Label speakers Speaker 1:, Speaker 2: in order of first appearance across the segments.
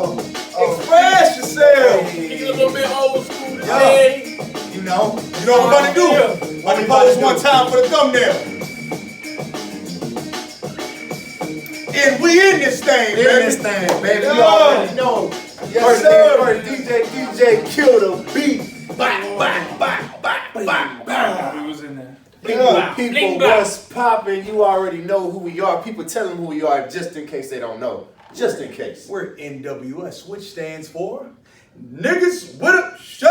Speaker 1: Express yourself.
Speaker 2: Get a little bit old school
Speaker 1: Yeah.
Speaker 2: today.
Speaker 1: You know what I'm about to do? I'm gonna pose one time for the thumbnail. And we in this thing, baby.
Speaker 3: In this thing, baby. You
Speaker 1: Yeah.
Speaker 3: already know.
Speaker 1: Yes, sir.
Speaker 3: First DJ kill the beat.
Speaker 1: Bang, bang, bang, bang, bang, bang.
Speaker 2: We was in there.
Speaker 3: People, what's popping? You already know who we are. People tell them who we are just in case they don't know. Just in case.
Speaker 1: We're N.W.S, which stands for Niggas with a Show.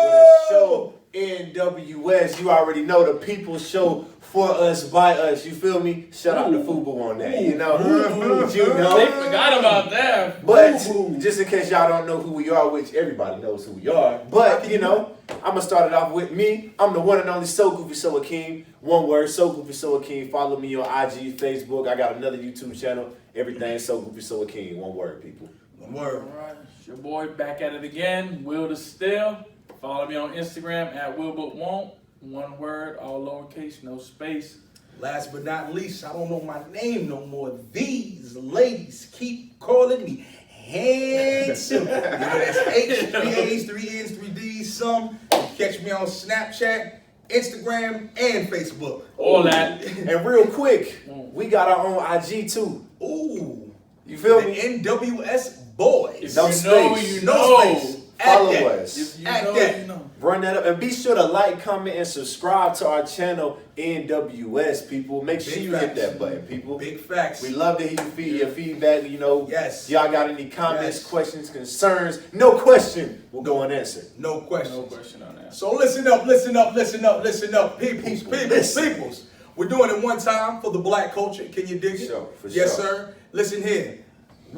Speaker 3: With a show, N.W.S. You already know, the people show for us, by us. You feel me? Shout out to Fubu on that. You know? You know?
Speaker 2: They forgot about that.
Speaker 3: But just in case y'all don't know who we are, which everybody knows who we are, but you know, I'm gonna start it off with me. I'm the one and only So Goofy So Akeem. One word, So Goofy So Akeem. Follow me on IG, Facebook. I got another YouTube channel. Everything So Goofy So Akeem. One word, people.
Speaker 1: One word.
Speaker 2: All right, it's your boy back at it again, Will the Still. Follow me on Instagram at WillButWon't. One word, all lowercase, no space.
Speaker 1: Last but not least, I don't know my name no more. These ladies keep calling me handsome. You know, that's H, 3 A's, 3 N's, 3 D's, some. Catch me on Snapchat, Instagram, and Facebook.
Speaker 2: All that.
Speaker 3: And real quick, we got our own IG too.
Speaker 1: Ooh.
Speaker 3: You feel
Speaker 1: The
Speaker 3: me?
Speaker 1: N.W.S boys.
Speaker 3: No
Speaker 2: If you know,
Speaker 3: space.
Speaker 2: you
Speaker 1: No
Speaker 2: know.
Speaker 1: space.
Speaker 3: Follow
Speaker 1: At that.
Speaker 3: us.
Speaker 2: If you
Speaker 1: At
Speaker 2: know,
Speaker 1: that.
Speaker 2: you know.
Speaker 3: Run that up and be sure to like, comment, and subscribe to our channel, N.W.S. people. Make sure
Speaker 1: Big
Speaker 3: you
Speaker 1: facts.
Speaker 3: hit that button, people.
Speaker 1: Big facts.
Speaker 3: We love to hear your feedback. You know,
Speaker 1: Yes.
Speaker 3: Y'all got any comments,
Speaker 1: Yes.
Speaker 3: questions, concerns? No question. We'll go unanswered.
Speaker 1: No question.
Speaker 2: No question on that.
Speaker 1: So listen up, listen up, listen up, listen up, peoples,
Speaker 3: Listen.
Speaker 1: peoples. We're doing it one time for the black culture. Can you dig it?
Speaker 3: Sure, for
Speaker 1: yes,
Speaker 3: sure.
Speaker 1: sir. Listen here.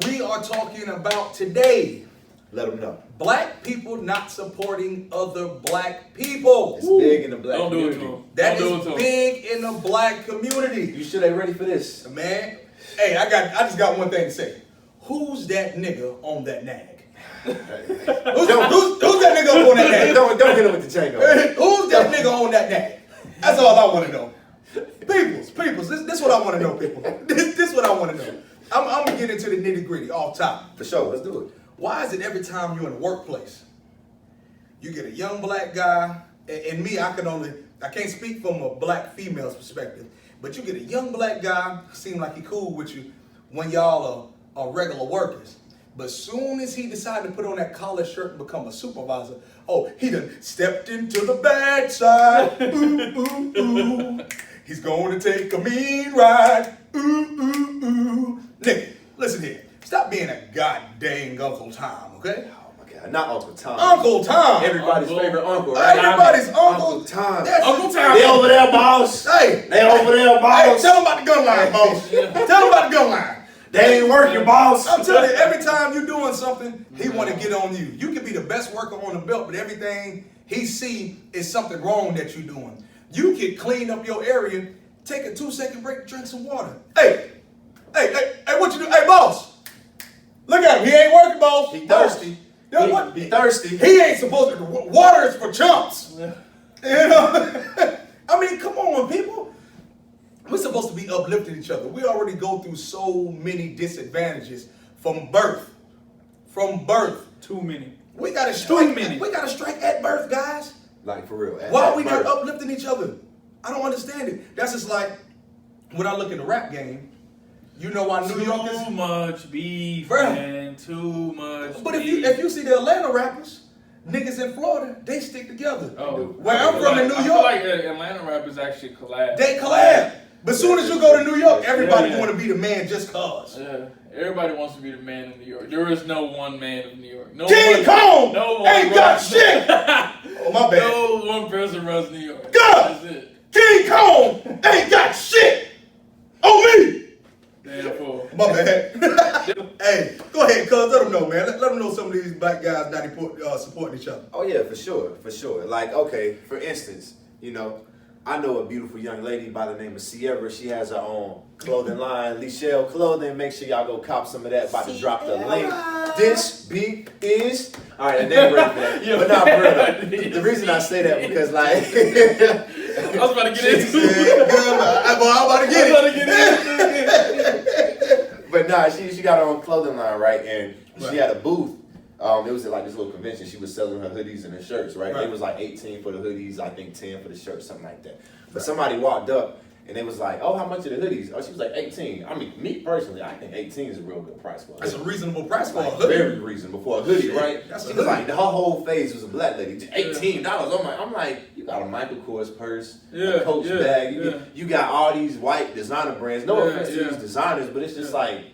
Speaker 1: We are talking about today
Speaker 3: Let them know.
Speaker 1: black people not supporting other black people.
Speaker 3: It's big in the black
Speaker 2: Don't do it
Speaker 3: community.
Speaker 2: to him.
Speaker 1: That
Speaker 2: Don't do it
Speaker 1: is
Speaker 2: to him.
Speaker 1: big in the black community.
Speaker 3: You sure they ready for this?
Speaker 1: Man, hey, I just got one thing to say. Who's that nigga on that nag? Who's that nigga on that nag?
Speaker 3: Don't hit him with the chain on.
Speaker 1: Who's that nigga on that nag? That's all I want to know. Peoples, this what I want to know, people. This what I want to know. I'm gonna get into the nitty gritty off top.
Speaker 3: For sure, let's do it.
Speaker 1: Why is it every time you're in the workplace, you get a young black guy, and me, I can't speak from a black female's perspective, but you get a young black guy, seem like he cool with you when y'all are regular workers. But soon as he decided to put on that collar shirt and become a supervisor, oh, he done stepped into the bad side. Ooh, ooh, ooh. He's going to take a mean ride. Ooh, ooh, ooh. Nigga, listen here. Stop being a goddamn Uncle Tom, okay?
Speaker 3: Oh my God, not Uncle Tom.
Speaker 1: Uncle Tom.
Speaker 3: Everybody's
Speaker 2: Uncle.
Speaker 3: favorite uncle, right?
Speaker 1: Everybody's uncle.
Speaker 3: Uncle Tom.
Speaker 1: That's
Speaker 2: Uncle Tom.
Speaker 3: They over there, boss.
Speaker 1: Hey.
Speaker 3: They over there,
Speaker 1: Hey,
Speaker 3: boss.
Speaker 1: tell him about the gun line, boss. Tell him about the gun line.
Speaker 3: They ain't working, boss.
Speaker 1: I'm telling you, every time you're doing something, he want to get on you. You could be the best worker on the belt, but everything he see is something wrong that you're doing. You could clean up your area, take a 2-second break, drink some water. Hey, what you do? Hey, boss. Look at him. He ain't working, boss.
Speaker 3: He thirsty.
Speaker 1: Boss. What?
Speaker 3: He thirsty.
Speaker 1: He ain't supposed to. Water is for chumps. You know? I mean, come on, people. We're supposed to be uplifting each other. We already go through so many disadvantages from birth. From birth.
Speaker 2: Too many.
Speaker 1: We gotta strike.
Speaker 2: Too many.
Speaker 1: We gotta strike at birth, guys.
Speaker 3: Like, for real.
Speaker 1: Why are we not uplifting each other? I don't understand it. That's just like when I look at the rap game. You know why New York is.
Speaker 2: Too much beef,
Speaker 1: Bruh.
Speaker 2: man. Too much
Speaker 1: But
Speaker 2: beef.
Speaker 1: if you see the Atlanta rappers, niggas in Florida, they stick together.
Speaker 2: Oh,
Speaker 1: Where I'm from in New
Speaker 2: I feel
Speaker 1: York,
Speaker 2: like Atlanta rappers actually collab.
Speaker 1: they collab. But soon as you go to New York, everybody
Speaker 2: Yeah.
Speaker 1: want to be the man just cause.
Speaker 2: Yeah, everybody wants to be the man of New York. There is no one man of New York. No
Speaker 1: King
Speaker 2: one,
Speaker 1: Kong
Speaker 2: no one
Speaker 1: ain't got
Speaker 2: runs-
Speaker 1: shit. Oh, my bad.
Speaker 2: No one person runs New York.
Speaker 1: God.
Speaker 2: That's it.
Speaker 1: King Kong ain't got shit on me.
Speaker 2: Damn fool.
Speaker 1: My bad. Hey, go ahead, cuz. Let them know, man. Let them know some of these black guys not supporting each other.
Speaker 3: Oh yeah, for sure. Like, okay, for instance, you know, I know a beautiful young lady by the name of Sierra. She has her own clothing line, Leshell Clothing. Make sure y'all go cop some of that. About to drop the link This beat is. All right, and then ready for that. But not for real though. The reason I say that because like.
Speaker 2: I was about to get into it.
Speaker 1: I'm about to get it.
Speaker 3: But nah, she got her own clothing line, right? And she had a booth. It was at like this little convention. She was selling her hoodies and her shirts, right? It was like 18 for the hoodies, I think 10 for the shirts, something like that. But somebody walked up and they was like, "Oh, how much are the hoodies?" Oh, she was like 18. I mean, me personally, I think 18 is a real good price for a hoodie.
Speaker 1: That's a reasonable price for a
Speaker 3: Like,
Speaker 1: hoodie.
Speaker 3: very reasonable for a hoodie, right?
Speaker 1: That's
Speaker 3: She was like, her whole face was a black lady. $18. I'm like, you got a Michael Kors purse, a Coach bag. You got all these white designer brands. No offense to these designers, but it's just like,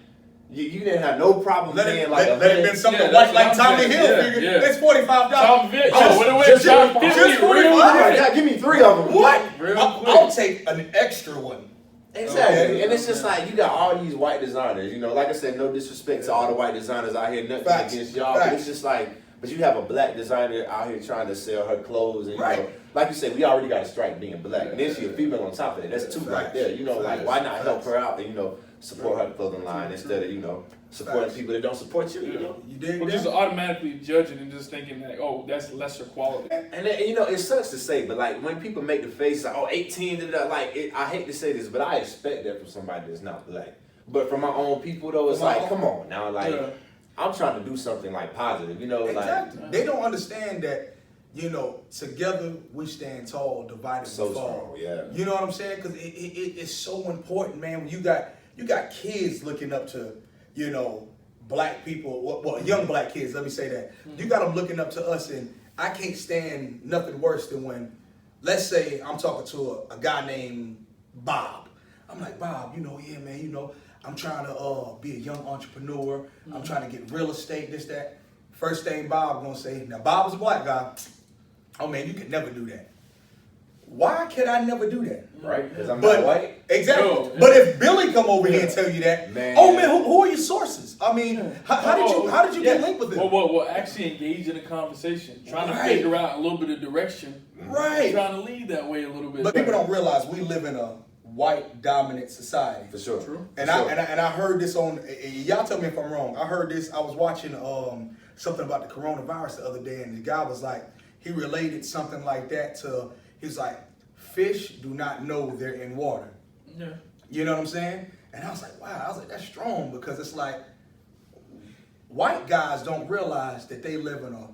Speaker 3: you didn't have no problem paying like
Speaker 1: let it been something white like Tommy Hill figure. It's $45.
Speaker 2: Tom Vick.
Speaker 1: Just
Speaker 3: $45. Give me 3 of them.
Speaker 1: What? I'll take an extra one.
Speaker 3: Exactly.
Speaker 1: Okay.
Speaker 3: And it's just like, you got all these white designers, you know, like I said, no disrespect to all the white designers out here, nothing against y'all, but it's just like, but you have a black designer out here trying to sell her clothes, and you know, like you said, we already got a strike being black, and then she a female on top of it. That's 2 right there, you know, like, why not help her out and, you know, support her clothing line instead of, you know, supporting people that don't support you, you know?
Speaker 1: You dig?
Speaker 2: Or just automatically judging and just thinking like, oh, that's lesser quality.
Speaker 3: And you know, it sucks to say, but like when people make the face like, oh, 18, like I hate to say this, but I expect that from somebody that's not black. But from my own people though, it's like, come on now, like I'm trying to do something like positive, you know, like
Speaker 1: they don't understand that, you know, together we stand tall, divided we fall. You know what I'm saying? Because it's so important, man. When you got kids looking up to, you know, black people, well, young black kids, let me say that. You got them looking up to us, and I can't stand nothing worse than when, let's say I'm talking to a guy named Bob. I'm like, Bob, you know, yeah, man, you know, I'm trying to be a young entrepreneur. I'm trying to get real estate, this, that. First thing Bob gonna say, now Bob is a black guy. Oh man, you could never do that. Why can I never do that?
Speaker 3: Right? Because I'm not white.
Speaker 1: Exactly. No, but if Billy come over here and tell you that, oh man, who are your sources? I mean, how did you get linked with them?
Speaker 2: Well, actually engage in a conversation, trying to figure out a little bit of direction.
Speaker 1: Right.
Speaker 2: Trying to lead that way a little bit.
Speaker 1: But people don't realize we live in a white dominant society.
Speaker 3: For sure.
Speaker 2: True.
Speaker 1: And I heard this on, y'all tell me if I'm wrong. I heard this, I was watching something about the coronavirus the other day, and the guy was like, he related something like that to, he was like, fish do not know they're in water.
Speaker 2: Yeah.
Speaker 1: You know what I'm saying? And I was like, wow, I was like, that's strong, because it's like, white guys don't realize that they live in a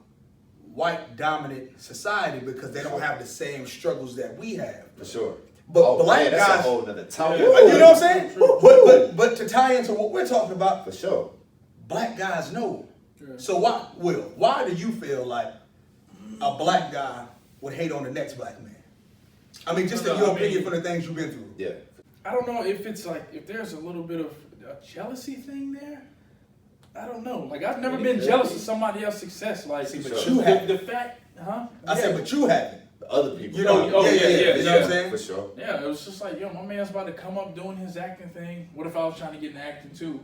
Speaker 1: white dominant society because they don't have the same struggles that we have.
Speaker 3: For sure.
Speaker 1: But black
Speaker 3: that's
Speaker 1: guys,
Speaker 3: a whole nother topic.
Speaker 1: you know what I'm saying? But to tie into what we're talking about,
Speaker 3: for sure,
Speaker 1: black guys know. So why do you feel like a black guy would hate on the next black man? I mean, just in your opinion, for the things you've been through.
Speaker 2: Yeah. I don't know if it's like, if there's a little bit of a jealousy thing there. I don't know. Like, I've never been jealous of somebody else's success. Like,
Speaker 1: but you have
Speaker 2: the fact,
Speaker 1: I said, but you haven't.
Speaker 3: Other people.
Speaker 1: You know,
Speaker 3: you know
Speaker 1: what I'm saying?
Speaker 3: For sure.
Speaker 2: Yeah, it was just like, yo, my man's about to come up doing his acting thing. What if I was trying to get into acting too?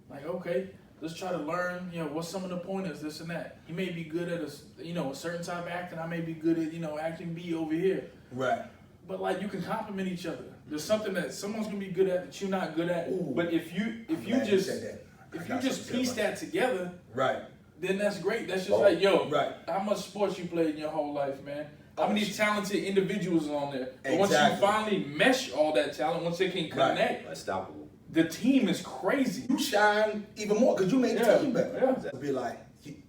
Speaker 2: Like, okay, let's try to learn, you know, what's some of the pointers, this and that. He may be good at a certain type of acting. I may be good at, acting B over here.
Speaker 1: Right.
Speaker 2: But like, you can compliment each other. There's something that someone's gonna be good at that you're not good at. Ooh, but if you just piece that together,
Speaker 1: right,
Speaker 2: then that's great. That's just like, yo, how much sports you played in your whole life, man? How many talented individuals are on there? But once you finally mesh all that talent, once they can connect,
Speaker 3: unstoppable.
Speaker 2: The team is crazy.
Speaker 1: You shine even more because you made the team better. Yeah. Be like,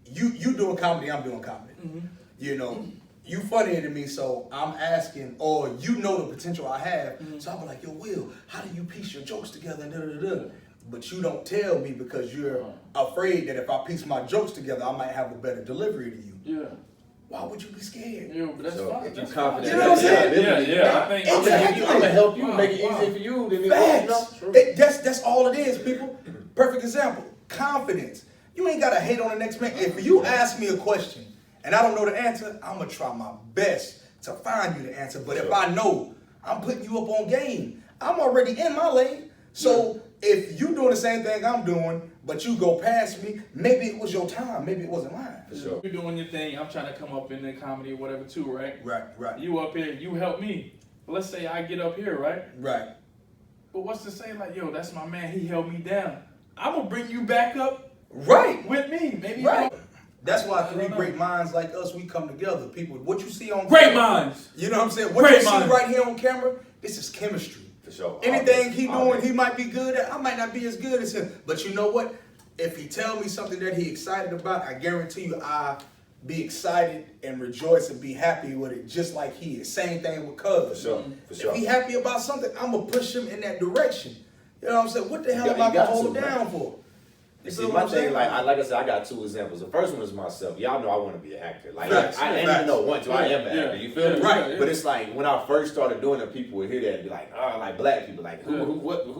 Speaker 1: you doing comedy, I'm doing comedy. Mm-hmm. You know, you funnier than me, so I'm asking, or you know the potential I have. Mm-hmm. So I'm like, yo, Will, how do you piece your jokes together? But you don't tell me because you're afraid that if I piece my jokes together, I might have a better delivery to you.
Speaker 2: Yeah.
Speaker 1: Why would you be scared?
Speaker 2: Yeah, but that's fine.
Speaker 3: If you're confident,
Speaker 1: you know what I'm saying?
Speaker 2: Yeah. I think
Speaker 3: I'm gonna help you, make it easier for you. Then
Speaker 1: that's all it is, people. Perfect example. Confidence. You ain't gotta hate on the next man. If you ask me a question and I don't know the answer, I'm gonna try my best to find you the answer. But if I know, I'm putting you up on game. I'm already in my lane. So if you doing the same thing I'm doing, but you go past me, maybe it was your time, maybe it wasn't mine.
Speaker 3: For sure.
Speaker 2: You're doing your thing, I'm trying to come up in the comedy or whatever too, right?
Speaker 1: Right.
Speaker 2: You up here, you help me. But let's say I get up here, right?
Speaker 1: Right.
Speaker 2: But what's to say like, yo, that's my man, he held me down. I'm gonna bring you back up
Speaker 1: Right.
Speaker 2: with me. Maybe
Speaker 1: Right. That's why three great minds like us, we come together. People, what you see on
Speaker 2: great
Speaker 1: camera,
Speaker 2: minds.
Speaker 1: you know what I'm saying? What
Speaker 2: Great
Speaker 1: you see
Speaker 2: minds.
Speaker 1: right here on camera, this is chemistry.
Speaker 3: For sure.
Speaker 1: Anything he doing, he might be good at. I might not be as good as him. But you know what? If he tell me something that he excited about, I guarantee you I be excited and rejoice and be happy with it just like he is. Same thing with Cuz.
Speaker 3: For sure. For sure.
Speaker 1: If he happy about something, I'm going to push him in that direction. You know what I'm saying? What the hell
Speaker 3: You
Speaker 1: am I going
Speaker 3: got
Speaker 1: to hold
Speaker 3: to,
Speaker 1: down
Speaker 3: man.
Speaker 1: for?
Speaker 3: You
Speaker 1: You
Speaker 3: see,
Speaker 1: feel what
Speaker 3: my
Speaker 1: I'm
Speaker 3: thing,
Speaker 1: saying?
Speaker 3: like I said, I got two examples. The first one is myself. Y'all know I want to be an actor. Like
Speaker 1: Facts,
Speaker 3: I didn't
Speaker 1: facts.
Speaker 3: even know once I am an
Speaker 2: Yeah,
Speaker 3: actor. You feel me?
Speaker 2: yeah,
Speaker 1: Right.
Speaker 2: yeah.
Speaker 3: But it's like when I first started doing it, people would hear that and be like, oh, like black people, like who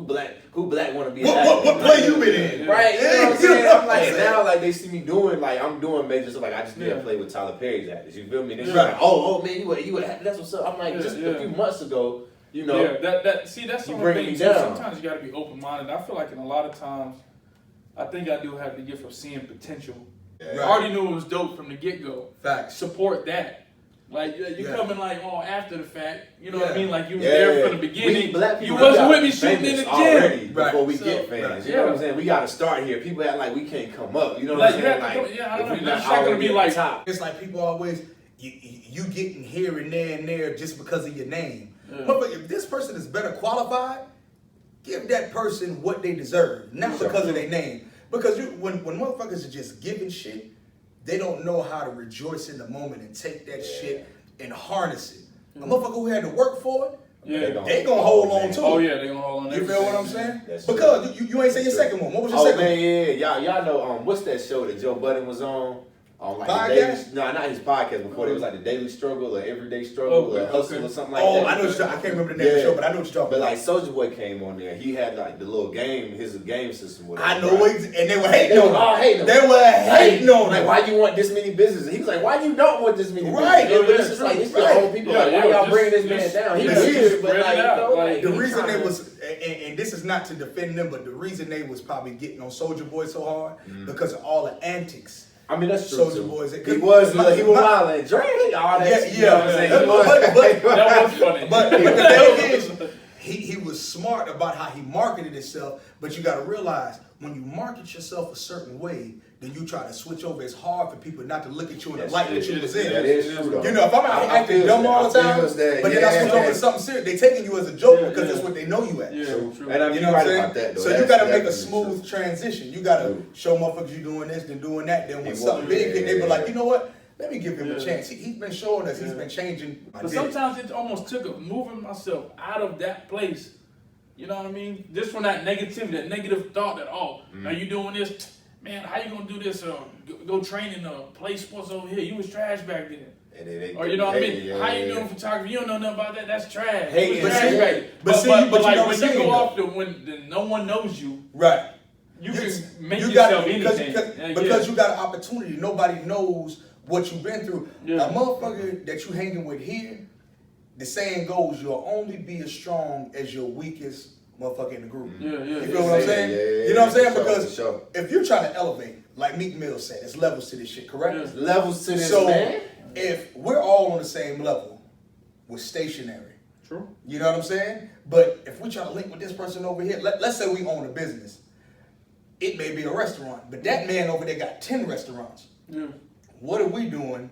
Speaker 3: black want to be an actor?
Speaker 1: What play you been in?
Speaker 3: Right, you know what I'm
Speaker 1: You
Speaker 3: saying?
Speaker 1: know
Speaker 3: I'm
Speaker 1: what
Speaker 3: like,
Speaker 1: I'm saying?
Speaker 3: now, like, they see me doing, like, I'm doing major stuff. Like, I just did
Speaker 2: Yeah.
Speaker 3: a play with Tyler Perry's actors. You feel me? They
Speaker 2: Yeah.
Speaker 3: like, oh, man, you would that's what's up. I'm like,
Speaker 2: Yeah,
Speaker 3: just
Speaker 2: yeah.
Speaker 3: a few months ago, you know.
Speaker 2: Yeah, that's the
Speaker 3: You
Speaker 2: only
Speaker 3: bringing
Speaker 2: thing
Speaker 3: me
Speaker 2: too.
Speaker 3: down.
Speaker 2: Sometimes you got to be open minded. I feel like in a lot of times, I think I do have the gift of seeing potential.
Speaker 3: Yeah.
Speaker 2: I
Speaker 1: Right.
Speaker 2: already knew it was dope from the get go.
Speaker 1: Facts.
Speaker 2: Support that. Like you
Speaker 1: Yeah.
Speaker 2: coming like all after the fact. You know what I
Speaker 1: Yeah.
Speaker 2: mean? Like you was
Speaker 3: Yeah.
Speaker 2: there from the
Speaker 3: We
Speaker 2: beginning.
Speaker 3: black
Speaker 2: You
Speaker 3: people
Speaker 2: wasn't
Speaker 3: gotta
Speaker 2: with me
Speaker 3: be
Speaker 2: shooting in the
Speaker 3: famous
Speaker 2: gym.
Speaker 3: already before
Speaker 1: Right.
Speaker 3: we
Speaker 2: So,
Speaker 3: get fans.
Speaker 1: right.
Speaker 3: You know what I'm
Speaker 2: Yeah.
Speaker 3: saying? We got to start here. People act like we can't come up. You know what
Speaker 2: Like,
Speaker 3: I'm
Speaker 2: you
Speaker 3: saying?
Speaker 2: have to
Speaker 3: Like,
Speaker 2: come- yeah, I don't
Speaker 3: if
Speaker 2: know.
Speaker 3: we
Speaker 2: It's
Speaker 3: not
Speaker 2: not gonna
Speaker 3: already
Speaker 2: be
Speaker 3: at the
Speaker 2: like-
Speaker 3: top.
Speaker 1: It's like people always, you getting here and there just because of your name.
Speaker 2: Yeah.
Speaker 1: But if this person is better qualified, give that person what they deserve, not
Speaker 3: Sure.
Speaker 1: because of their name. Because when motherfuckers are just giving shit, they don't know how to rejoice in the moment and take that shit and harness it. A motherfucker who had to work for it,
Speaker 2: Yeah.
Speaker 1: they gonna hold on to it.
Speaker 2: Oh yeah, they gonna hold on.
Speaker 1: You feel what I'm
Speaker 2: everything.
Speaker 1: saying?
Speaker 3: That's
Speaker 1: Because
Speaker 3: true.
Speaker 1: you ain't say your
Speaker 3: That's
Speaker 1: second
Speaker 3: true.
Speaker 1: one. What was your
Speaker 3: Oh
Speaker 1: second
Speaker 3: man,
Speaker 1: one?
Speaker 3: yeah. Y'all know what's that show that Joe Budden was on? Like the
Speaker 1: Podcast?
Speaker 3: Daily, no, not his podcast. Before it was like the Daily Struggle or Everyday Struggle or Hustle or something like
Speaker 1: Oh,
Speaker 3: that.
Speaker 1: I know what you're talking. I can't remember the name of the
Speaker 3: Yeah.
Speaker 1: show, but I know what you're talking
Speaker 3: But
Speaker 1: about.
Speaker 3: like Soulja Boy came on there. He had like the little game, his game system. With
Speaker 1: I
Speaker 3: him,
Speaker 1: know
Speaker 3: right?
Speaker 1: it, and they were hating
Speaker 3: They
Speaker 1: on
Speaker 3: were all
Speaker 1: him.
Speaker 3: hating on
Speaker 1: They
Speaker 3: him.
Speaker 1: were hating on
Speaker 3: Like,
Speaker 1: him.
Speaker 3: why you want this many businesses? He was like, why you don't want this many
Speaker 1: Right.
Speaker 3: businesses?
Speaker 2: Yeah,
Speaker 3: But it's just like, it's your
Speaker 1: right.
Speaker 3: own people.
Speaker 2: Yeah,
Speaker 3: Like, why
Speaker 2: yeah,
Speaker 3: y'all
Speaker 2: just-
Speaker 3: bringing this man
Speaker 2: just-
Speaker 3: down? He
Speaker 1: yeah,
Speaker 3: weird,
Speaker 2: just
Speaker 3: but
Speaker 2: spread it
Speaker 3: like,
Speaker 2: out,
Speaker 3: you know,
Speaker 2: like-
Speaker 1: The
Speaker 3: he
Speaker 1: reason they
Speaker 3: tryna-
Speaker 1: was, and this is not to defend them, but the reason they was probably getting on Soulja Boy so hard because of all the antics.
Speaker 3: I mean, that's true.
Speaker 1: Soulja
Speaker 3: too.
Speaker 1: Boy's-
Speaker 3: He was wilding, Drake, all that.
Speaker 1: Yeah,
Speaker 3: shit, you know what I'm saying? He was-
Speaker 2: That was funny.
Speaker 1: But the thing is, he was smart about how he marketed himself. But you got to realize when you market yourself a certain way, then you try to switch over. It's hard for people not to look at you in the light that you was in.
Speaker 3: That is true, though.
Speaker 1: You know, if I'm out
Speaker 3: I
Speaker 1: acting
Speaker 3: feel
Speaker 1: dumb
Speaker 3: that.
Speaker 1: all the
Speaker 3: I
Speaker 1: time,
Speaker 3: feel that.
Speaker 1: but then I
Speaker 3: Yeah,
Speaker 1: switch over
Speaker 3: yeah.
Speaker 1: to something serious, they taking you as a joke
Speaker 2: Yeah,
Speaker 1: because
Speaker 2: yeah.
Speaker 1: that's what they know you at.
Speaker 2: Yeah,
Speaker 3: True.
Speaker 2: true.
Speaker 3: And I mean,
Speaker 1: You
Speaker 3: you're
Speaker 1: know what
Speaker 3: right
Speaker 1: I'm saying?
Speaker 3: about that, though.
Speaker 1: So you
Speaker 3: That's
Speaker 1: got to make a
Speaker 3: definitely
Speaker 1: smooth
Speaker 3: true.
Speaker 1: transition. You got to
Speaker 3: True.
Speaker 1: show motherfuckers you doing this, then doing that. Then when
Speaker 3: He
Speaker 1: something
Speaker 3: won't.
Speaker 1: big hit, they be
Speaker 3: Yeah.
Speaker 1: like, you know what? Let me give him a
Speaker 2: Yeah.
Speaker 1: chance. He's been showing us. He's
Speaker 2: Yeah.
Speaker 1: been changing. I
Speaker 2: But
Speaker 1: did it.
Speaker 2: sometimes it almost took a moving myself out of that place. You know what I mean? Just from that negativity, that negative thought that, are you doing this? Man, how you gonna do this? Go train in play sports over here. You was trash back then.
Speaker 3: And they-
Speaker 2: Or you know what I mean?
Speaker 3: yeah,
Speaker 2: How you
Speaker 3: yeah.
Speaker 2: doing photography? You don't know nothing about that. That's trash.
Speaker 3: Hey,
Speaker 2: You was
Speaker 3: but
Speaker 2: trash
Speaker 3: see-
Speaker 2: back then.
Speaker 1: but see,
Speaker 2: but
Speaker 1: but you
Speaker 2: like
Speaker 1: know
Speaker 2: when
Speaker 1: what I'm
Speaker 2: you go
Speaker 1: saying,
Speaker 2: off when no one knows you,
Speaker 1: Right.
Speaker 2: you can make
Speaker 1: you
Speaker 2: yourself
Speaker 1: got-
Speaker 2: anything.
Speaker 1: because you got an opportunity. Nobody knows what you've been through.
Speaker 2: Yeah.
Speaker 1: A motherfucker that you hanging with here, the saying goes, you'll only be as strong as your weakest motherfucker in the group.
Speaker 2: Yeah, yeah.
Speaker 1: You
Speaker 2: yeah.
Speaker 1: feel what I'm saying?
Speaker 3: Yeah,
Speaker 1: You know what I'm saying?
Speaker 3: for sure,
Speaker 1: Because
Speaker 3: for sure.
Speaker 1: if you're trying to elevate, like Meek Mill said, it's levels to this shit, correct?
Speaker 2: Yeah.
Speaker 3: Levels to this,
Speaker 1: So
Speaker 3: man.
Speaker 1: if we're all on the same level, we're stationary.
Speaker 2: True.
Speaker 1: You know what I'm saying? But if we try to link with this person over here, let's say we own a business. It may be a restaurant, but that man over there got 10 restaurants.
Speaker 2: Yeah.
Speaker 1: What are we doing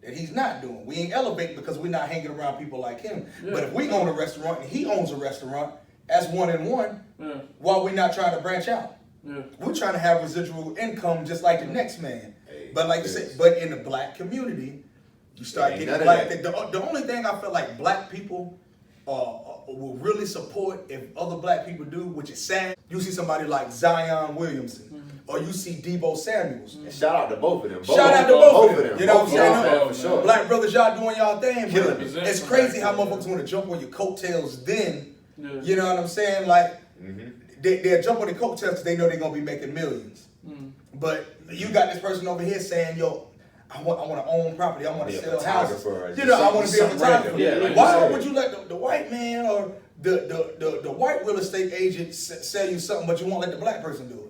Speaker 1: that he's not doing? We ain't elevating because we're not hanging around people like him.
Speaker 2: Yeah.
Speaker 1: But if we own a restaurant and he owns a restaurant, that's one and one.
Speaker 2: Yeah.
Speaker 1: Why we not trying to branch out?
Speaker 2: Yeah.
Speaker 1: We're trying to have residual income just like the next man.
Speaker 3: Hey,
Speaker 1: But like you
Speaker 3: yes.
Speaker 1: said, but in the black community, you start
Speaker 3: Ain't
Speaker 1: getting
Speaker 3: none of
Speaker 1: black.
Speaker 3: that.
Speaker 1: The only thing I feel like black people will really support if other black people do, which is sad. You see somebody like Zion Williamson, or you see Debo Samuels.
Speaker 3: And shout out to both of them.
Speaker 1: Shout out to both of them. You know what I'm
Speaker 3: Both of them,
Speaker 1: saying?
Speaker 3: for sure.
Speaker 1: Black brothers, y'all doing y'all thing.
Speaker 3: Killing
Speaker 1: But
Speaker 3: it.
Speaker 1: it's crazy how motherfuckers want to jump on your coattails then.
Speaker 2: Yeah.
Speaker 1: You know what I'm saying? Like,
Speaker 3: Mm-hmm.
Speaker 1: they'll jump on the coattails because they know they're going to be making millions.
Speaker 2: Mm.
Speaker 1: But you got this person over here saying, yo, I want to own property. I want
Speaker 3: Be
Speaker 1: to
Speaker 3: a
Speaker 1: sell houses.
Speaker 3: photographer,
Speaker 1: You know, I
Speaker 3: just
Speaker 1: want to be a
Speaker 3: something
Speaker 1: photographer.
Speaker 3: random. Yeah, like you
Speaker 1: Why
Speaker 3: said.
Speaker 1: would you let the white man or the white real estate agent sell you something, but you won't let the black person do it?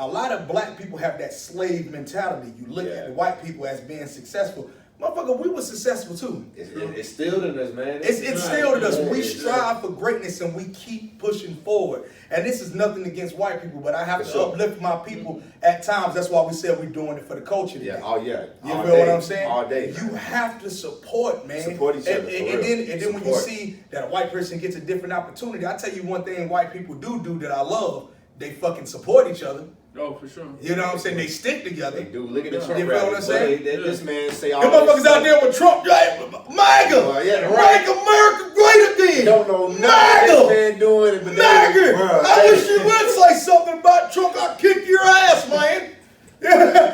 Speaker 1: a lot of black people have that slave mentality. You look at the white people as being successful. Motherfucker, we were successful too.
Speaker 3: It's still in us, man.
Speaker 1: It's still in us. We strive for greatness and we keep pushing forward. And this is nothing against white people, but I have to uplift my people at times. That's why we said we're doing it for the culture today.
Speaker 3: Yeah, oh yeah.
Speaker 1: You feel what I'm saying?
Speaker 3: All day.
Speaker 1: You have to support, man.
Speaker 3: Support each other.
Speaker 1: And then when you see that a white person gets a different opportunity, I tell you one thing white people do that I love, they fucking support each other.
Speaker 2: Oh, for sure.
Speaker 1: You know what I'm saying? They stick together.
Speaker 3: They do. Look at the Trump
Speaker 1: You feel what I'm
Speaker 3: rallies.
Speaker 1: saying?
Speaker 3: This man say all
Speaker 1: Them motherfuckers out there with Trump, MAGA! Make America great again!
Speaker 3: Don't know nothing this man doing it, but
Speaker 1: MAGA! I wish you would say something about Trump. I'll kick your ass, man.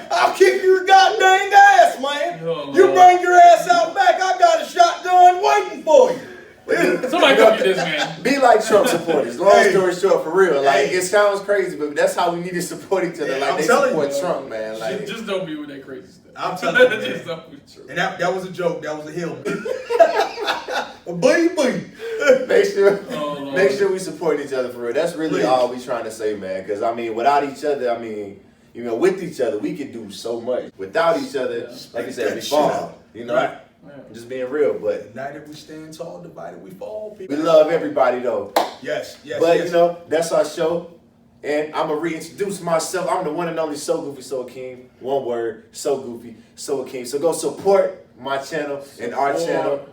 Speaker 1: I'll kick your goddamn ass, man.
Speaker 2: Oh,
Speaker 1: you bring your ass out back. I got a shotgun waiting for you.
Speaker 2: Somebody come get this man.
Speaker 3: Be like Trump supporters. Long story short, for real. Like it sounds crazy, but that's how we need to support each other. Like they support Trump, man. Like
Speaker 2: just don't be with that crazy stuff.
Speaker 1: I'm telling you,
Speaker 2: just don't be true.
Speaker 1: And that was a joke. That was a hill. Boy.
Speaker 3: Make sure we support each other for real. That's really all we trying to say, man. Because I mean, without each other, I mean, you know, with each other, we could do so much. Without each other, like you said, we fall. You know.
Speaker 1: Right.
Speaker 3: Just being real, but
Speaker 1: United we stand tall, divided we fall. People.
Speaker 3: we love everybody though.
Speaker 1: Yes.
Speaker 3: But you know, that's our show. And I'm gonna reintroduce myself. I'm the one and only So Goofy So Akeem. One word, So Goofy So Akeem. So go support my channel and our channel.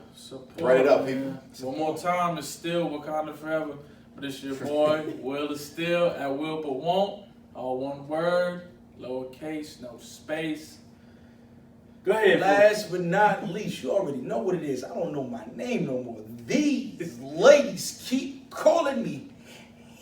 Speaker 3: Run it up, people.
Speaker 2: One more time, it's still Wakanda Forever. But it's your boy, Will is still at Will But Won't. All one word, lowercase, no space. Go ahead.
Speaker 1: Last but not least, you already know what it is. I don't know my name no more. These ladies keep calling me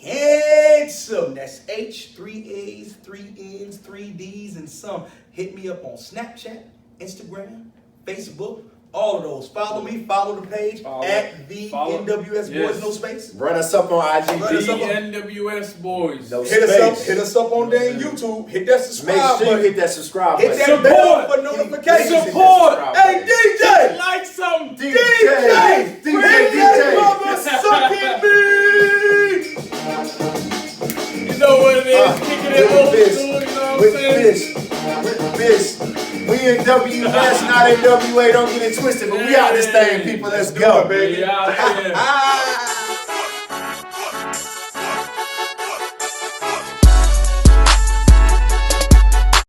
Speaker 1: handsome. That's H, 3 A's, 3 N's, 3 D's, and some. Hit me up on Snapchat, Instagram, Facebook, all of those. Follow me, follow the page at the N.W.S. Boys, no space.
Speaker 3: Run us up on IG.
Speaker 2: The N.W.S. Boys.
Speaker 3: No
Speaker 1: hit
Speaker 3: space.
Speaker 1: us up on there YouTube. Hit that subscribe button.
Speaker 3: Make sure you hit that subscribe
Speaker 1: Hit
Speaker 3: button.
Speaker 1: that bell for notifications.
Speaker 2: Support.
Speaker 1: Hey, DJ!
Speaker 2: Like some
Speaker 1: DJ!
Speaker 3: DJ!
Speaker 1: Mother sucking me!
Speaker 2: You know what it is, kicking it old school, you know what I'm saying?
Speaker 3: With this. We N.W.S, not N.W.A. Don't get it twisted, but we out this thing, people. Let's go,
Speaker 2: We out here.